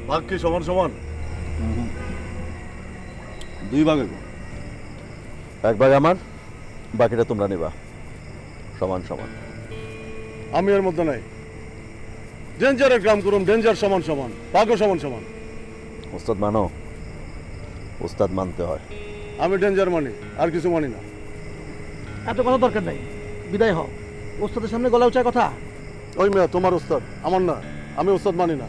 ভাগ কি সমান সমান? 2 ভাগ হইব। 1 ভাগ আমার, বাকিটা তোমরা নিবা সমান সমান। আমি এর মধ্যে নাই। ডেঞ্জারের কাম করুন, ডেঞ্জার সমান সমান, ভাগও সমান সমান। ওস্তাদ মানো, ওস্তাদ মানতে হয়। আমি ডেঞ্জার মানি, আর কিছু মানি না। এত কথা দরকার নাই, বিদায় হও। ওস্তাদের সামনে গলা উঁচায় কথা। ওই মেয়ে তোমার ওস্তাদ, আমার না। আমি ওস্তাদ মানি না।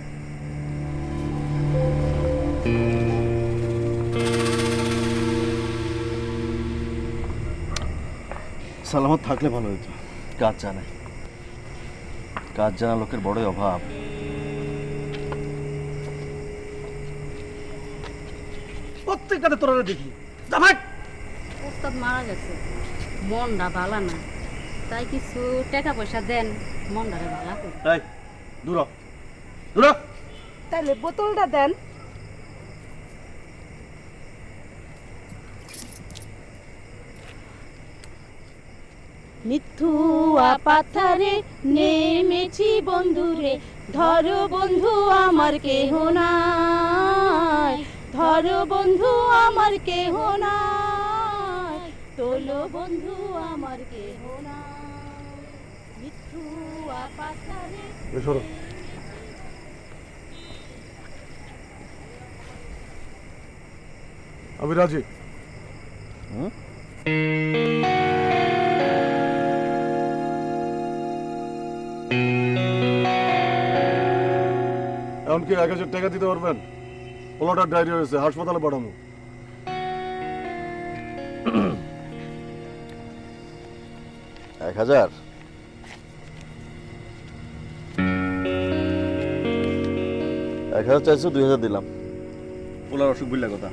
সালামত থাকলে ভালো হতো। কাজ জানে, কাজ জানা লোকের বড়ই অভাব। প্রত্যেকটাতে তোরা দেখি জামাক ওস্তাদ মারা গেছে, মনটা ভালো না, তাই কিছু টাকা পয়সা দেন, মনটারে ভালো করে। এই দূর হ, দূর হ। তাহলে বোতলটা দেন। মিথ্যুয়া পাথারে নেমেছি বন্ধুরে, ধরো বন্ধু আমার কেহ নাই, ধরো বন্ধু আমার কেহ নাই, তোলো বন্ধু আমার কেহ নাই। মিথ্যুয়া পাথারে সরো। আমি রাজি। এমনকি 1000 টাকা দিতে পারবেন? পোলাটার ডায়রিয়া হয়েছে, হাসপাতালে পাঠাবো। 1000? 1000 চাইছো, 2000 দিলাম। পোলার অসুখ বিল্লা কথা।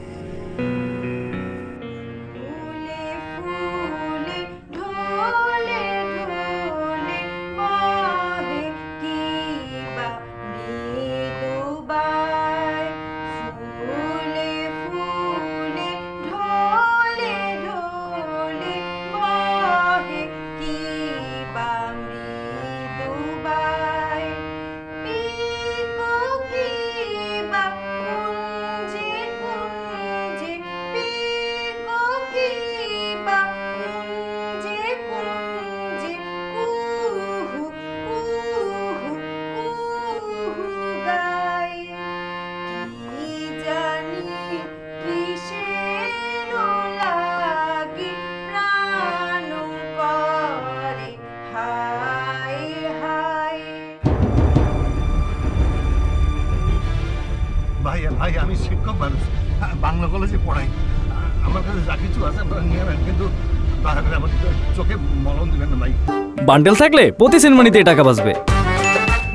ভাই আমি শিক্ষক মানুষ, বাংলা কলেজে পড়াই। আমার কাছে যা কিছু আছে আপনারা নিয়ে নেন, কিন্তু আমার চোখে মলম দিবেন না ভাই। বান্ডেল থাকলে প্রতি সেনমানিতে টাকা বাঁচবে।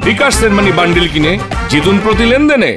বিকাশ সেনমানি বান্ডেল কিনে জিতুন প্রতি লেনদেনে।